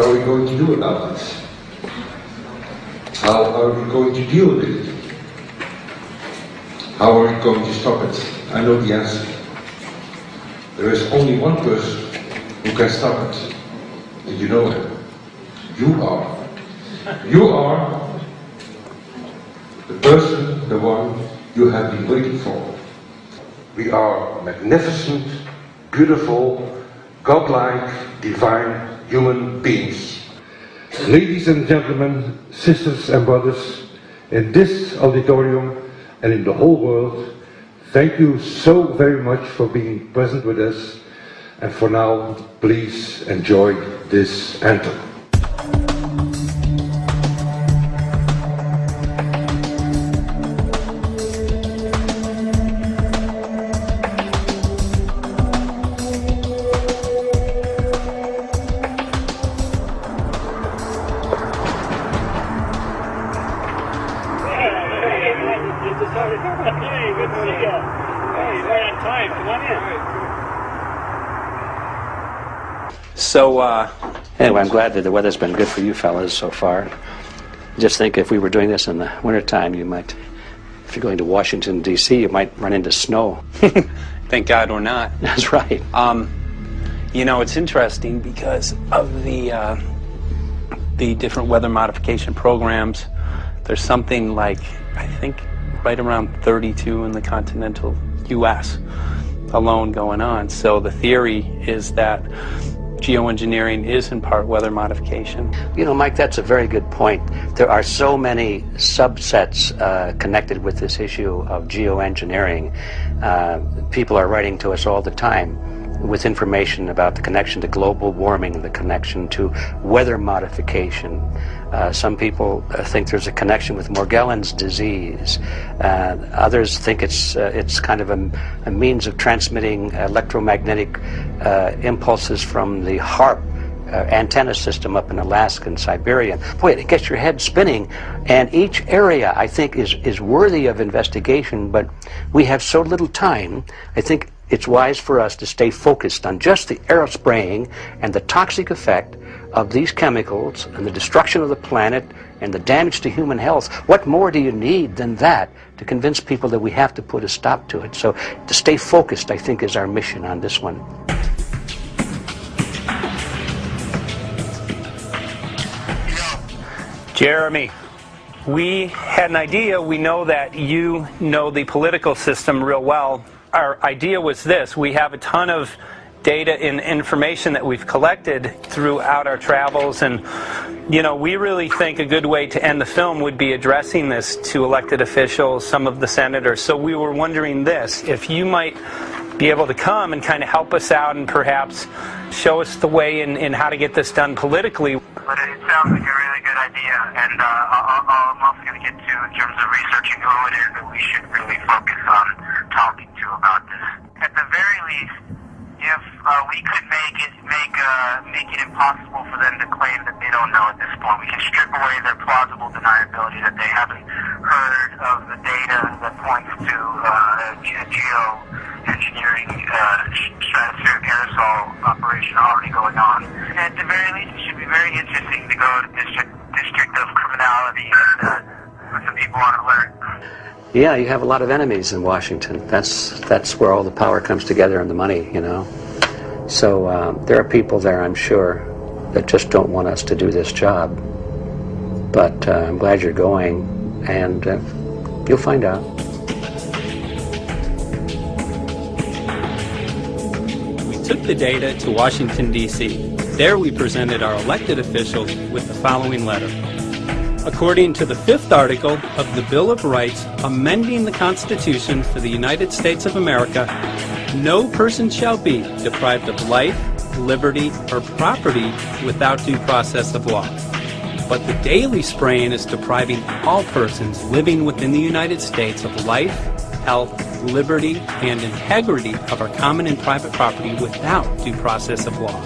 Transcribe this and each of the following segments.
What are we going to do about this? How are we going to deal with it? How are we going to stop it? I know the answer. There is only one person who can stop it. And you know him. You are. You are the person, the one you have been waiting for. We are magnificent, beautiful, godlike, divine human beings. Ladies and gentlemen, sisters and brothers, in this auditorium and in the whole world, thank you so very much for being present with us. And for now, please enjoy this anthem. So, anyway, I'm glad that the weather's been good for you fellas so far. Just think if we were doing this in the wintertime, you might, if you're going to Washington, D.C., you might run into snow. Thank God we're not. That's right. You know, it's interesting because of the different weather modification programs. There's something like, I think, right around 32 in the continental U.S. alone going on. So the theory is that geoengineering is in part weather modification. You know, Mike, that's a very good point. There are so many subsets connected with this issue of geoengineering. People are writing to us all the time with information about the connection to global warming, the connection to weather modification. Some people think there's a connection with Morgellons disease. Others think it's kind of a means of transmitting electromagnetic impulses from the HAARP antenna system up in Alaska and Siberia. Boy, it gets your head spinning. And each area, I think, is worthy of investigation, but we have so little time. I think it's wise for us to stay focused on just the aerospraying and the toxic effect of these chemicals and the destruction of the planet and the damage to human health. What more do you need than that to convince people that we have to put a stop to it? So to stay focused, I think, is our mission on this one. Jeremy, we had an idea. We know that you know the political system real well. Our idea was this: we have a ton of data and information that we've collected throughout our travels, and you know, we really think a good way to end the film would be addressing this to elected officials, some of the senators. So we were wondering this, if you might be able to come and kind of help us out and perhaps show us the way in how to get this done politically. But it sounds like a really good idea, and I'm also going to get to in terms of researching who it is that we should really focus on talking to about this. At the very least, if we could make it impossible for them to claim that they don't know at this point, we can strip away their plausible deniability that they haven't heard of the data that points to geoengineering stratospheric aerosol operation already going on. At the very least, it should be very interesting to go to District of Criminality and put some people on alert. Yeah, you have a lot of enemies in Washington. That's where all the power comes together and the money, you know. So there are people there, I'm sure, that just don't want us to do this job. But I'm glad you're going, and you'll find out. We took the data to Washington, D.C. There we presented our elected officials with the following letter. According to the 5th article of the Bill of Rights, amending the Constitution for the United States of America, no person shall be deprived of life, liberty, or property without due process of law. But the daily spraying is depriving all persons living within the United States of life, health, liberty, and integrity of our common and private property without due process of law.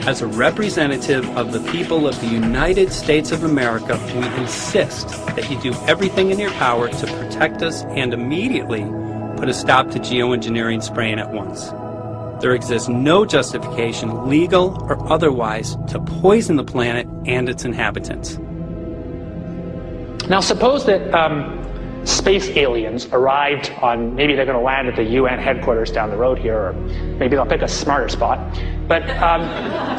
As a representative of the people of the United States of America, we insist that you do everything in your power to protect us and immediately put a stop to geoengineering spraying at once. There exists no justification, legal or otherwise, to poison the planet and its inhabitants. Now suppose that space aliens arrived on, maybe they're going to land at the UN headquarters down the road here, or maybe they'll pick a smarter spot. But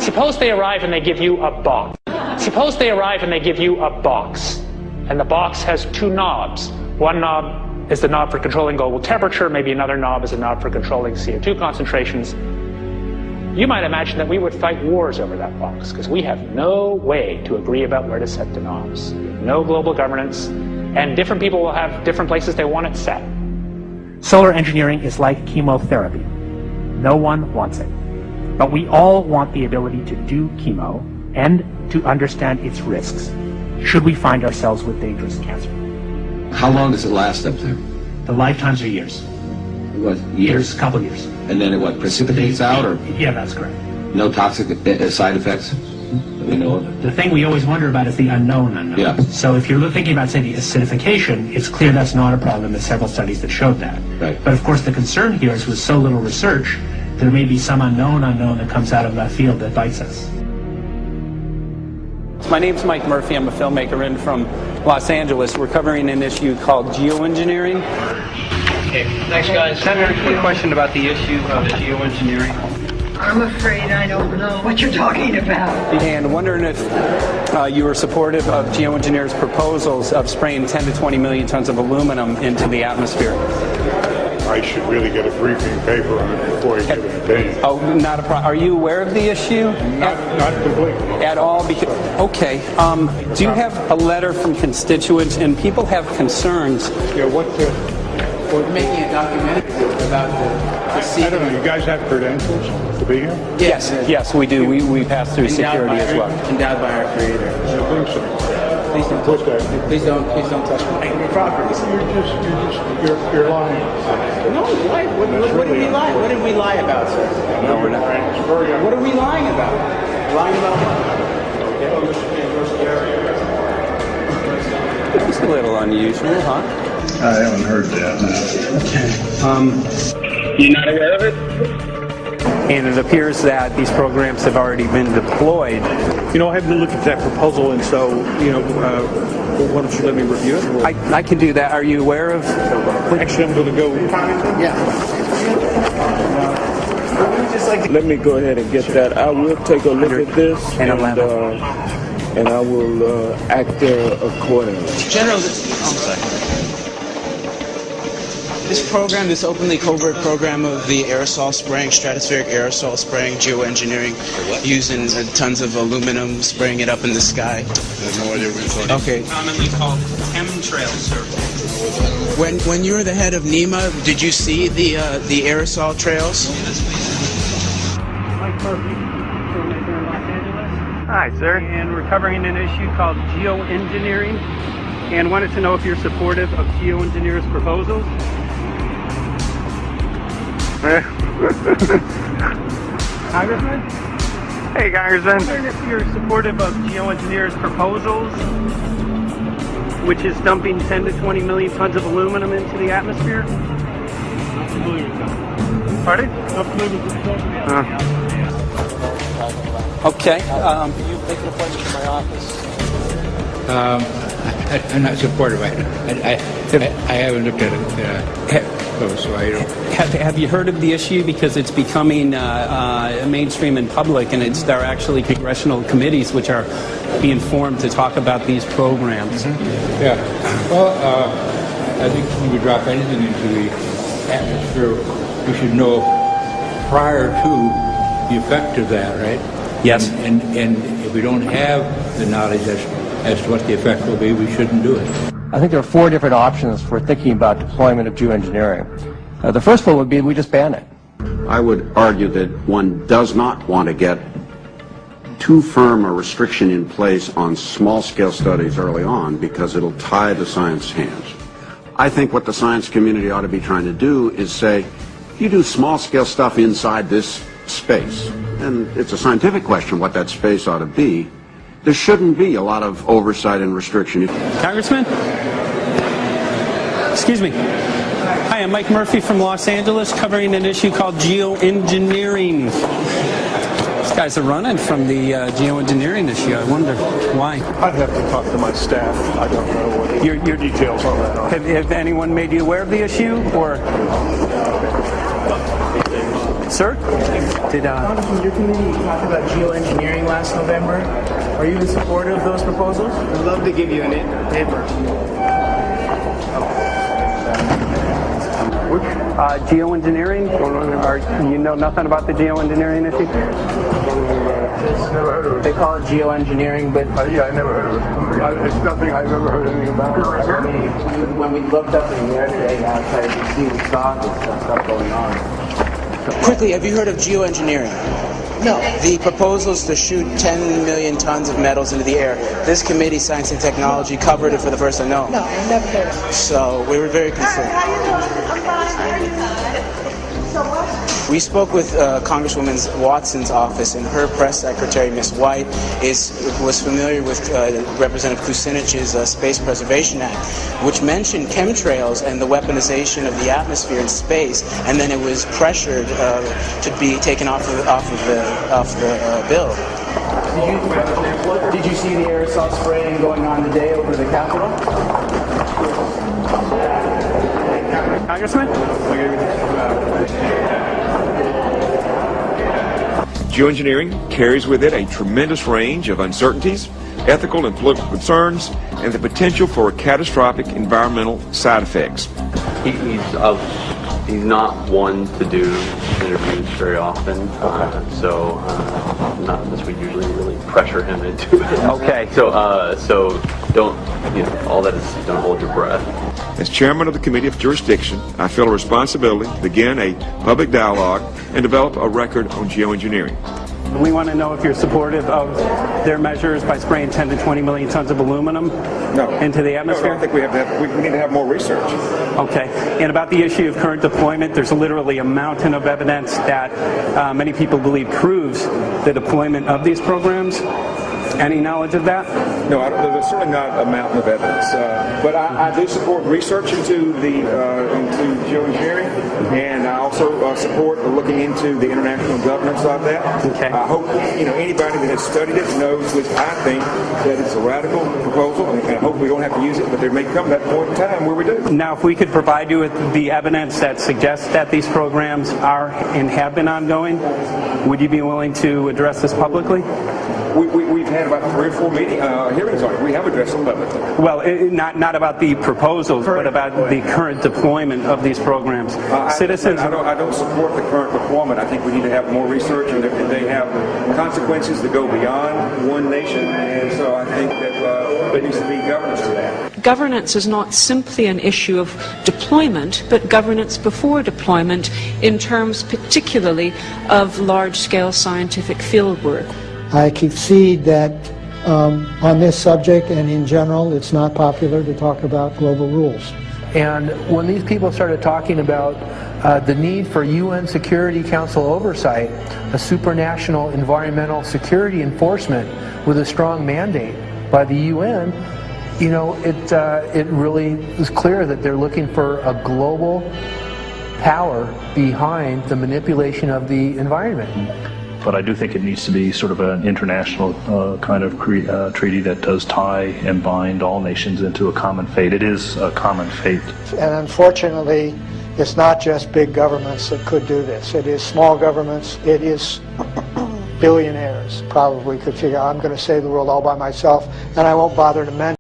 suppose they arrive and they give you a box. Suppose they arrive and they give you a box, and the box has two knobs. One knob is the knob for controlling global temperature, maybe another knob is a knob for controlling CO2 concentrations. You might imagine that we would fight wars over that box, because we have no way to agree about where to set the knobs. We have no global governance, and different people will have different places they want it set. Solar engineering is like chemotherapy. No one wants it. But we all want the ability to do chemo and to understand its risks, should we find ourselves with dangerous cancer. How long does it last up there? The lifetimes are years. What, years? Couple years. And then it what, precipitates out, or Yeah, that's correct. no toxic side effects that we know of? The thing we always wonder about is the unknown. Yeah. So if you're thinking about, say, the acidification, it's clear that's not a problem. There's several studies that showed that. Right. But of course the concern here is with so little research, there may be some unknown that comes out of that field that bites us. My name's Mike Murphy. I'm a filmmaker in from Los Angeles. We're covering an issue called geoengineering. Okay, thanks guys. Senator, quick question about the issue of geoengineering. I'm afraid I don't know what you're talking about. And wondering if you were supportive of geoengineers' proposals of spraying 10 to 20 million tons of aluminum into the atmosphere. I should really get a briefing paper on it before I give an opinion. Oh, not a problem. Are you aware of the issue? Not completely. At all? Okay. Do you have a letter from constituents, and people have concerns? Yeah, We're making a documentary about the I don't know, you guys have credentials to be here? Yes, we do. We pass through security as well. Endowed by our creator. I think so. Please don't Put that. Please don't touch my property. You're lying. No, why? What did we lie? What did we lie about, sir? No, we're not. What are we lying about? Lying about what? It's a little unusual, huh? I haven't heard that. You're not aware of it? And it appears that these programs have already been deployed. You know, I haven't looked at that proposal, and so, why don't you let me review it? I can do that. Are you aware of? Actually, I'm going to go. Yeah. Let me go ahead and get that. I will take a look at this, and I will act accordingly. General, this program, this openly covert program of the aerosol spraying, stratospheric aerosol spraying, geoengineering, using tons of aluminum, spraying it up in the sky. I have no idea what you're talking about. Okay. Commonly called chemtrail survey. When you were the head of NEMA, did you see the aerosol trails? Mike Murphy, filmmaker in Los Angeles. Hi, sir. And we're covering an issue called geoengineering, and wanted to know if you're supportive of geoengineers' proposals. Congressman? Hey, Congressman. I'm wondering if you're supportive of geoengineers' proposals, which is dumping 10 to 20 million tons of aluminum into the atmosphere. Not familiar with that. Pardon? Not familiar with that. Okay. You make an appointment to my office. I'm not supportive. I haven't looked at it close, so I don't. Have you heard of the issue? Because it's becoming mainstream in public, and there are actually congressional committees which are being formed to talk about these programs. Mm-hmm. Yeah. Well, I think when we drop anything into the atmosphere, we should know prior to the effect of that, right? Yes. And if we don't have the knowledge as to what the effect will be, we shouldn't do it. I think there are 4 different options for thinking about deployment of geoengineering. The first one would be we just ban it. I would argue that one does not want to get too firm a restriction in place on small-scale studies early on because it'll tie the science hands. I think what the science community ought to be trying to do is say, you do small-scale stuff inside this space, and it's a scientific question what that space ought to be. There shouldn't be a lot of oversight and restriction. Congressman? Excuse me. Hi. Hi, I'm Mike Murphy from Los Angeles, covering an issue called geoengineering. These guys are running from the geoengineering issue. I wonder why. I'd have to talk to my staff. I don't know what your details on that are. Have anyone made you aware of the issue, or? Sir? Congressman, your committee talked about geoengineering last November. Are you in support of those proposals? I'd love to give you a paper. Geoengineering? You know nothing about the geoengineering issue? Never heard of it. They call it geoengineering, but... yeah, I never heard of it. It's nothing I've ever heard anything about. When we looked up in the air today outside DC, we saw this stuff going on. Quickly, have you heard of geoengineering? No. The proposals to shoot 10 million tons of metals into the air. This committee, Science and Technology, covered it for the first time. No, I've never heard of it. So we were very concerned. How you doing? I'm fine. How are you? So what? We spoke with Congresswoman Watson's office, and her press secretary, Ms. White, was familiar with Representative Kucinich's Space Preservation Act, which mentioned chemtrails and the weaponization of the atmosphere in space, and then it was pressured to be taken off the bill. Did you see the aerosol spraying going on today over the Capitol? Congressman? Geoengineering carries with it a tremendous range of uncertainties, ethical and political concerns, and the potential for catastrophic environmental side effects. He's not one to do interviews very often, not unless we usually really pressure him into it. Okay. So don't, all that is, don't hold your breath. As chairman of the Committee of Jurisdiction, I feel a responsibility to begin a public dialogue and develop a record on geoengineering. We want to know if you're supportive of their measures by spraying 10 to 20 million tons of aluminum into the atmosphere? No, I think we need to have more research. Okay. And about the issue of current deployment, there's literally a mountain of evidence that many people believe proves the deployment of these programs. Any knowledge of that? No, there's certainly not a mountain of evidence. But I do support research into geoengineering, and I also support looking into the international governance of that. Okay. I hope anybody that has studied it knows that I think that it's a radical proposal, and I hope we don't have to use it, but there may come that point in time where we do. Now, if we could provide you with the evidence that suggests that these programs are and have been ongoing, would you be willing to address this publicly? We've had about 3 or 4 hearings on it. We have addressed them publicly. Well, not about the proposals, but about the current deployment of these programs. Citizens. I don't support the current deployment. I think we need to have more research, and they have consequences that go beyond one nation. And so I think that there needs to be governance to that. Governance is not simply an issue of deployment, but governance before deployment in terms particularly of large-scale scientific fieldwork. I concede that on this subject and in general, it's not popular to talk about global rules. And when these people started talking about the need for UN Security Council oversight, a supranational environmental security enforcement with a strong mandate by the UN, it really was clear that they're looking for a global power behind the manipulation of the environment. But I do think it needs to be sort of an international kind of treaty that does tie and bind all nations into a common fate. It is a common fate. And unfortunately, it's not just big governments that could do this. It is small governments. It is billionaires probably could figure, I'm going to save the world all by myself, and I won't bother to mention